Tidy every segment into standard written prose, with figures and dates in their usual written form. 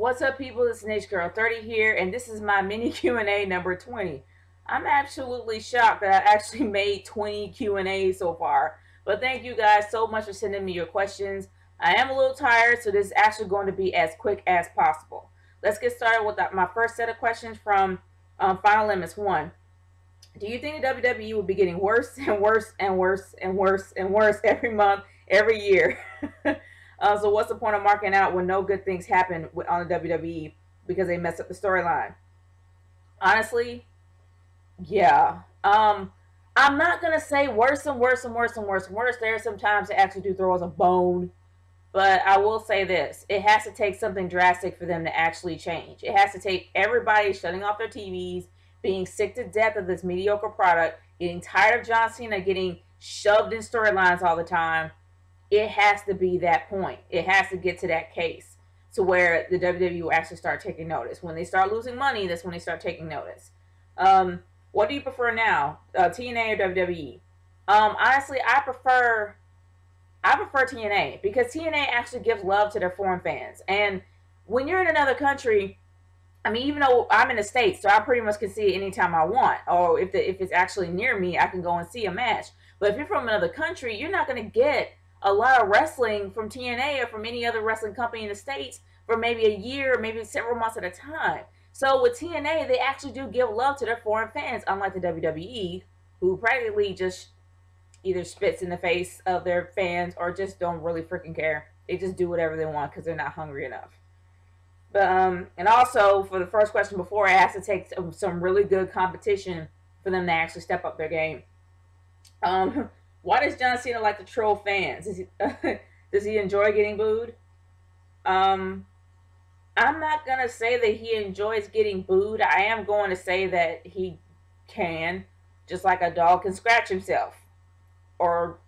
What's up, people? It's Niche Girl 30 here, and this is my mini Q&A number 20. I'm absolutely shocked that I actually made 20 Q&As so far, but thank you guys so much for sending me your questions. I am a little tired, so this is actually going to be as quick as possible. Let's get started with my first set of questions from Final Limits 1. Do you think the WWE will be getting worse and worse and worse and worse and worse every month, every year? So what's the point of marking out when no good things happen on the WWE because they mess up the storyline? Honestly, yeah. I'm not gonna say worse and worse and worse and worse and worse. There are some times they actually do throw us a bone, but I will say this: it has to take something drastic for them to actually change. It has to take everybody shutting off their TVs, being sick to death of this mediocre product, getting tired of John Cena getting shoved in storylines all the time. It has to be that point. It has to get to that case to where the WWE will actually start taking notice. When they start losing money, that's when they start taking notice. What do you prefer now, TNA or WWE? Honestly, I prefer TNA because TNA actually gives love to their foreign fans. And when you're in another country, I mean, even though I'm in the States, so I pretty much can see it anytime I want. Or if it's actually near me, I can go and see a match. But if you're from another country, you're not going to get a lot of wrestling from TNA or from any other wrestling company in the States for maybe a year, maybe several months at a time. So with TNA, they actually do give love to their foreign fans, unlike the WWE, who practically just either spits in the face of their fans or just don't really freaking care. They just do whatever they want because they're not hungry enough. But and also for the first question before, it has to take some really good competition for them to actually step up their game. Why does John Cena like to troll fans? Does he enjoy getting booed? I'm not gonna say that he enjoys getting booed. I am going to say that he can, just like a dog can scratch himself or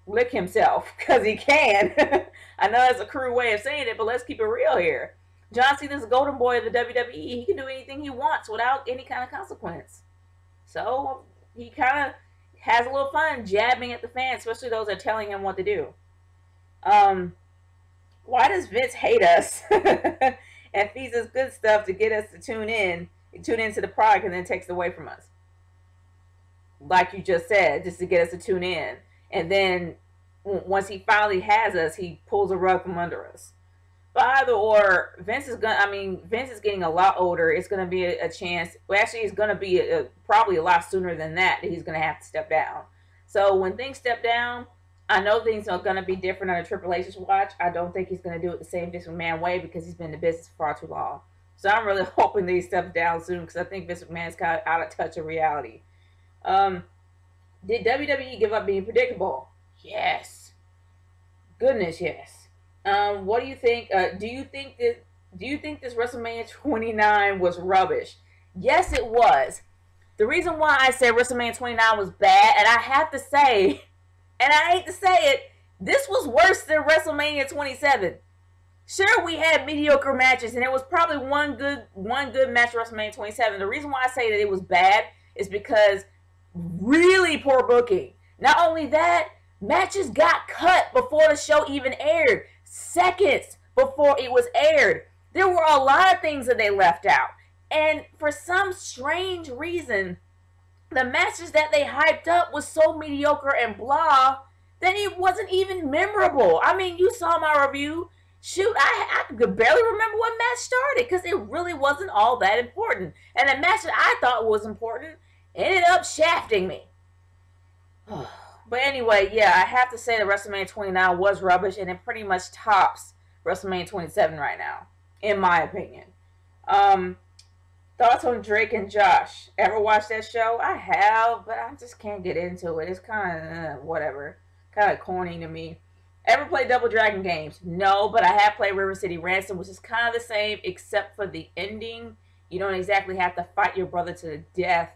lick himself, because he can. I know that's a crude way of saying it, but let's keep it real here. John Cena's the golden boy of the WWE. He can do anything he wants without any kind of consequence. So he kind of has a little fun jabbing at the fans, especially those that are telling him what to do. Why does Vince hate us and feeds us good stuff to get us to tune into the product, and then takes it away from us? Like you just said, just to get us to tune in. And then once he finally has us, he pulls a rug from under us. But either or, Vince is getting a lot older. It's going to be a chance. Well, actually, it's going to be probably a lot sooner than that he's going to have to step down. So when things step down, I know things are going to be different under Triple H's watch. I don't think he's going to do it the same Vince McMahon way because he's been in the business for far too long. So I'm really hoping that he steps down soon because I think Vince McMahon's kind of out of touch of reality. Did WWE give up being predictable? Yes. Goodness, yes. What do you think? Do you think this WrestleMania 29 was rubbish? Yes, it was. The reason why I said WrestleMania 29 was bad, and I have to say, and I hate to say it, this was worse than WrestleMania 27. Sure, we had mediocre matches, and it was probably one good match WrestleMania 27. The reason why I say that it was bad is because really poor booking. Not only that, matches got cut before the show even aired. Seconds before it was aired. There were a lot of things that they left out. And for some strange reason, the matches that they hyped up was so mediocre and blah that it wasn't even memorable. I mean, you saw my review. Shoot, I could barely remember what match started because it really wasn't all that important. And the match that I thought was important ended up shafting me. But anyway, yeah, I have to say that WrestleMania 29 was rubbish, and it pretty much tops WrestleMania 27 right now, in my opinion. Thoughts on Drake and Josh? Ever watched that show? I have, but I just can't get into it. It's kind of whatever, kind of corny to me. Ever played Double Dragon games? No, but I have played River City Ransom, which is kind of the same, except for the ending. You don't exactly have to fight your brother to the death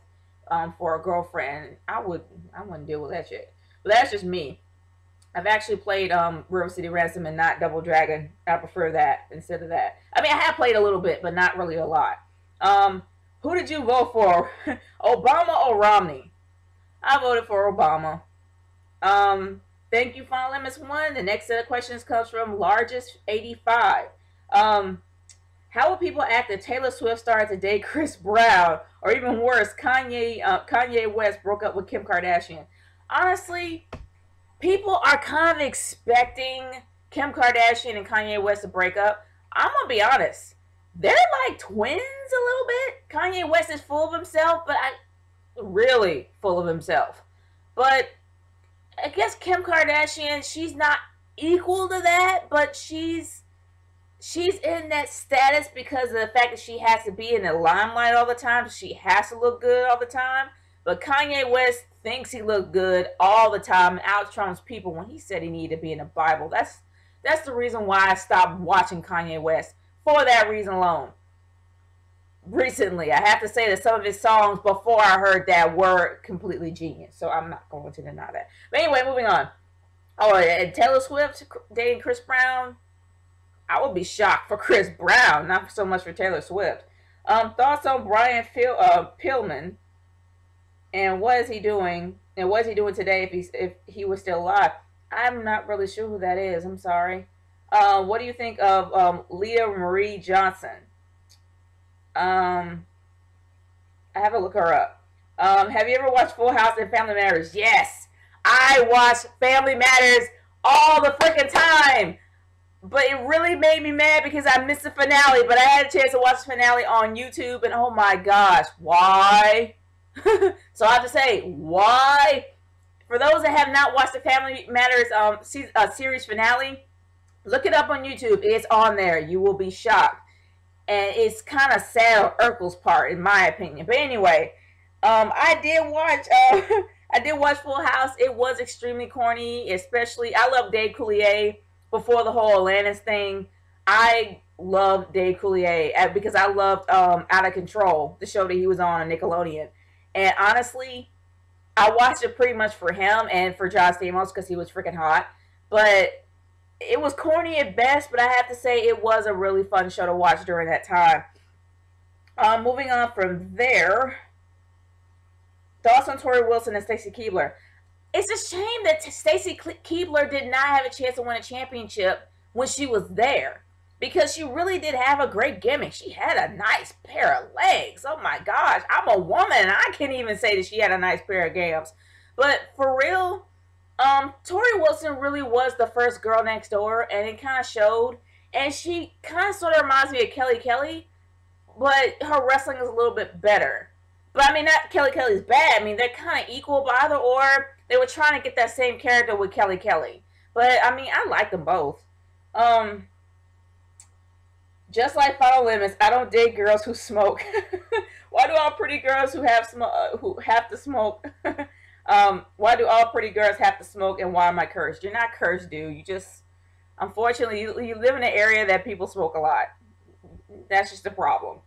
for a girlfriend. I wouldn't deal with that shit. But that's just me. I've actually played River City Ransom and not Double Dragon. I prefer that instead of that. I mean, I have played a little bit, but not really a lot. Who did you vote for? Obama or Romney? I voted for Obama. Thank you, Final Limits 1. The next set of questions comes from Largest85. How will people act if Taylor Swift started to date Chris Brown, or even worse, Kanye West broke up with Kim Kardashian? Honestly, people are kind of expecting Kim Kardashian and Kanye West to break up. I'm gonna be honest, they're like twins a little bit. Kanye West is full of himself, but really full of himself. But I guess Kim Kardashian, she's not equal to that, but she's in that status because of the fact that she has to be in the limelight all the time. She has to look good all the time. But Kanye West thinks he looked good all the time and out-trumps people when he said he needed to be in the Bible. That's the reason why I stopped watching Kanye West, for that reason alone. Recently, I have to say that some of his songs before I heard that were completely genius. So I'm not going to deny that. But anyway, moving on. Oh, and Taylor Swift dating Chris Brown. I would be shocked for Chris Brown, not so much for Taylor Swift. Thoughts on Brian Pillman, and what is he doing? And what is he doing today if he was still alive? I'm not really sure who that is. I'm sorry. What do you think of Leah Marie Johnson? I have to look her up. Have you ever watched Full House and Family Matters? Yes, I watch Family Matters all the freaking time. But it really made me mad because I missed the finale. But I had a chance to watch the finale on YouTube, and oh my gosh, why? So I have to say, why? For those that have not watched the Family Matters series finale, look it up on YouTube. It's on there. You will be shocked. And it's kind of sad on Urkel's part, in my opinion. But anyway, I did watch Full House. It was extremely corny, especially I love Dave Coulier. Before the whole Atlantis thing, I loved Dave Coulier because I loved Out of Control, the show that he was on Nickelodeon. And honestly, I watched it pretty much for him and for John Stamos because he was freaking hot. But it was corny at best, but I have to say it was a really fun show to watch during that time. Moving on from there, thoughts on Tori Wilson and Stacy Keibler. It's a shame that Stacy Keibler did not have a chance to win a championship when she was there, because she really did have a great gimmick. She had a nice pair of legs. Oh my gosh, I'm a woman and I can't even say that she had a nice pair of gams. But for real, Tori Wilson really was the first girl next door, and it kind of showed. And she kind of sort of reminds me of Kelly Kelly, but her wrestling is a little bit better. But I mean, not Kelly Kelly's bad. I mean, they're kind of equal, but either or, they were trying to get that same character with Kelly Kelly. But I mean, I like them both. Just like Final Limits, I don't date girls who smoke. Why do all pretty girls who have to smoke? Why do all pretty girls have to smoke, and why am I cursed? You're not cursed, dude. You just, unfortunately, you live in an area that people smoke a lot. That's just a problem.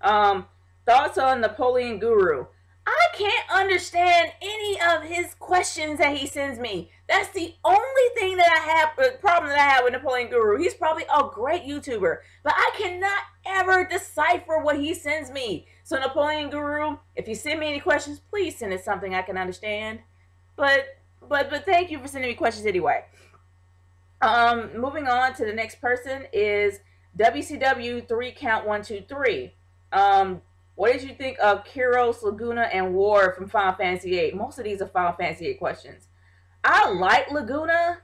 Thoughts on Napoleon Guru? I can't understand any of his questions that he sends me. That's the only thing that I have, problem that I have with Napoleon Guru. He's probably a great YouTuber, but I cannot ever decipher what he sends me. So Napoleon Guru, if you send me any questions, please send it something I can understand. But thank you for sending me questions anyway. Moving on to the next person is WCW 3 Count 1 2 3. What did you think of Kyros, Laguna, and Ward from Final Fantasy VIII? Most of these are Final Fantasy VIII questions. I like Laguna.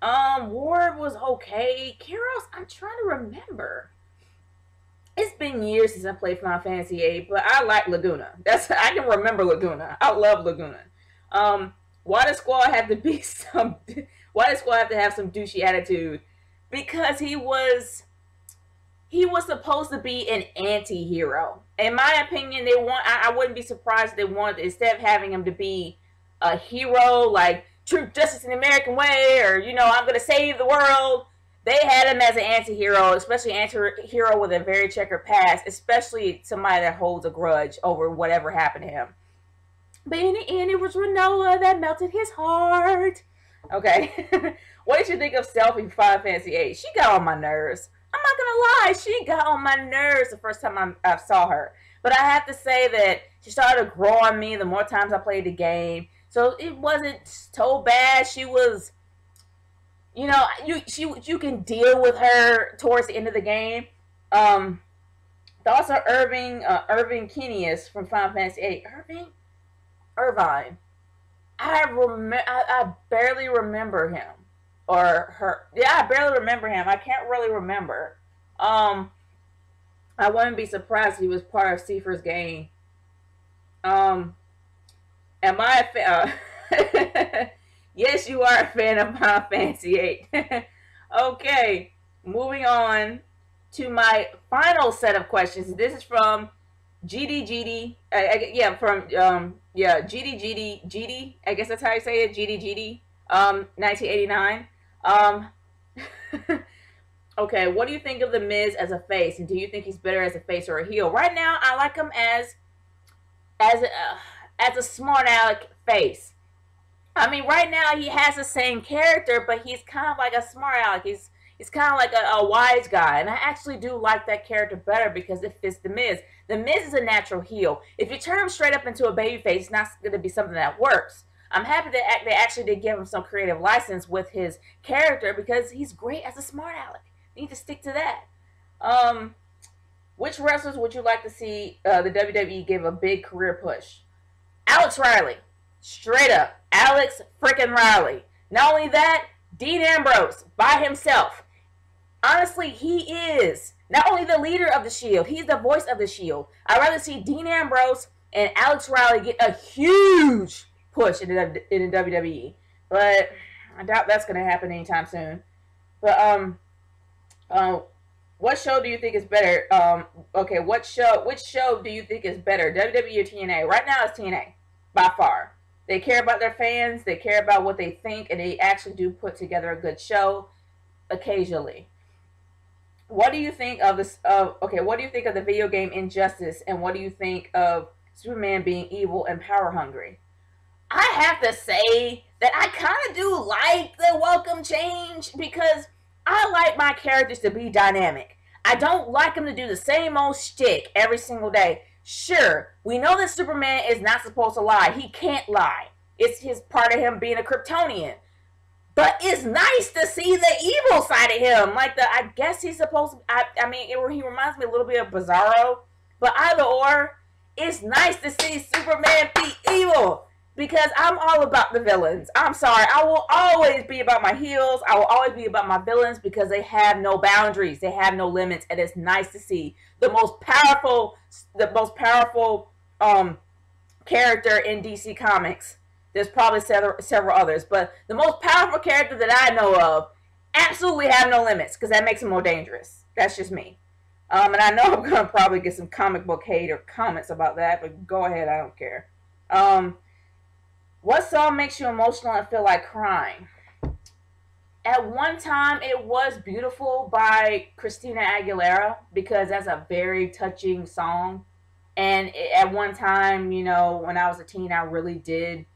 Ward was okay. Kyros, I'm trying to remember. It's been years since I played Final Fantasy VIII, but I like Laguna. I can remember Laguna. I love Laguna. Why does Squall have to be why does Squall have to have some douchey attitude? Because he was supposed to be an anti-hero. In my opinion, I wouldn't be surprised if they wanted, instead of having him to be a hero, like truth, justice, and the American way, or, you know, I'm going to save the world, they had him as an anti-hero, especially an anti-hero with a very checkered past, especially somebody that holds a grudge over whatever happened to him. But in the end, it was Renoa that melted his heart. Okay. What did you think of Selphie from Final Fantasy VIII? She got on my nerves. I'm not gonna lie, she got on my nerves the first time I saw her. But I have to say that she started to grow on me the more times I played the game. So it wasn't so bad. She was, you know, you can deal with her towards the end of the game. Thoughts on Irving Kenius from Final Fantasy VIII. Irvine. I barely remember him or her. Yeah, I barely remember him. I can't really remember. I wouldn't be surprised if he was part of Seifer's gang. Am I yes, you are a fan of Final Fantasy VIII. Okay, moving on to my final set of questions. This is from GD. GD. I guess that's how you say it. GD. 1989. Okay, what do you think of The Miz as a face, and do you think he's better as a face or a heel? Right now, I like him as a smart aleck face. I mean, right now he has the same character, but he's kind of like a smart aleck. He's kind of like a wise guy, and I actually do like that character better because it fits The Miz. The Miz is a natural heel. If you turn him straight up into a babyface, it's not going to be something that works. I'm happy that they actually did give him some creative license with his character because he's great as a smart aleck. You need to stick to that. Which wrestlers would you like to see the WWE give a big career push? Alex Riley. Straight up. Alex freaking Riley. Not only that, Dean Ambrose by himself. Honestly, he is not only the leader of the Shield, he's the voice of the Shield. I'd rather see Dean Ambrose and Alex Riley get a huge push in the WWE. But I doubt that's going to happen anytime soon. But, what show do you think is better? Okay, which show do you think is better, WWE or TNA? Right now, it's TNA, by far. They care about their fans, they care about what they think, and they actually do put together a good show occasionally. What do you think of this? What do you think of the video game Injustice, and what do you think of Superman being evil and power hungry? I have to say that I kind of do like the welcome change because I like my characters to be dynamic. I don't like them to do the same old shtick every single day. Sure, we know that Superman is not supposed to lie. He can't lie. It's his part of him being a Kryptonian. But it's nice to see the evil side of him. I guess he's supposed to, he reminds me a little bit of Bizarro. But either or, it's nice to see Superman be evil. Because I'm all about the villains. I'm sorry. I will always be about my heels. I will always be about my villains because they have no boundaries. They have no limits. And it's nice to see the most powerful character in DC Comics. There's probably several others. But the most powerful character that I know of absolutely have no limits because that makes him more dangerous. That's just me. And I know I'm going to probably get some comic book hate or comments about that. But go ahead. I don't care. What song makes you emotional and feel like crying? At one time, it was Beautiful by Christina Aguilera because that's a very touching song. And at one time, when I was a teen, I really did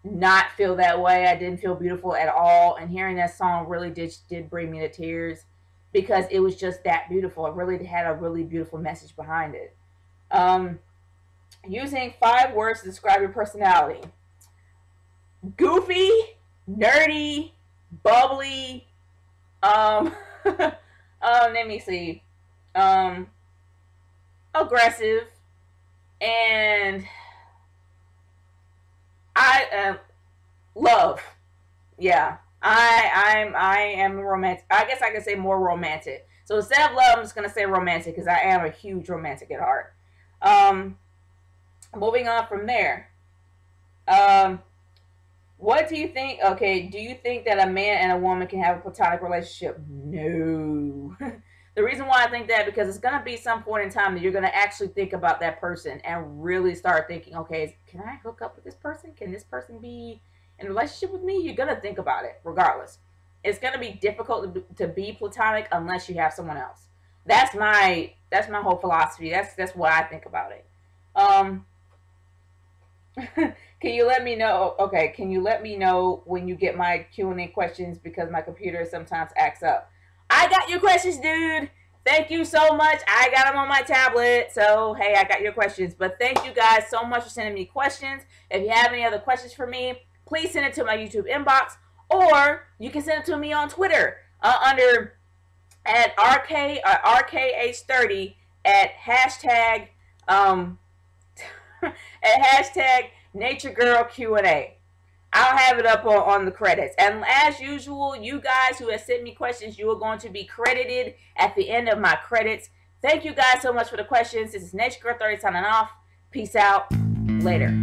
not feel that way. I didn't feel beautiful at all. And hearing that song really did bring me to tears because it was just that beautiful. It really had a really beautiful message behind it. Using 5 words to describe your personality. Goofy, nerdy, bubbly, let me see, aggressive, and love. Yeah, I am romantic. I guess I could say more romantic. So instead of love, I'm just gonna say romantic because I am a huge romantic at heart. Moving on from there. What do you think? Okay, do you think that a man and a woman can have a platonic relationship? No. The reason why I think that because it's going to be some point in time that you're going to actually think about that person and really start thinking, okay, can I hook up with this person? Can this person be in a relationship with me? You're going to think about it regardless. It's going to be difficult to be platonic unless you have someone else. That's my whole philosophy. That's what I think about it. Can you let me know? Okay, can you let me know when you get my Q&A questions because my computer sometimes acts up? I got your questions, dude. Thank you so much. I got them on my tablet. So, hey, I got your questions. But thank you guys so much for sending me questions. If you have any other questions for me, please send it to my YouTube inbox. Or you can send it to me on Twitter at RKH30 at hashtag at hashtag Nature Girl Q&A. I'll have it up on the credits. And as usual, you guys who have sent me questions, you are going to be credited at the end of my credits. Thank you guys so much for the questions. This is Nature Girl 30 signing off. Peace out. Later.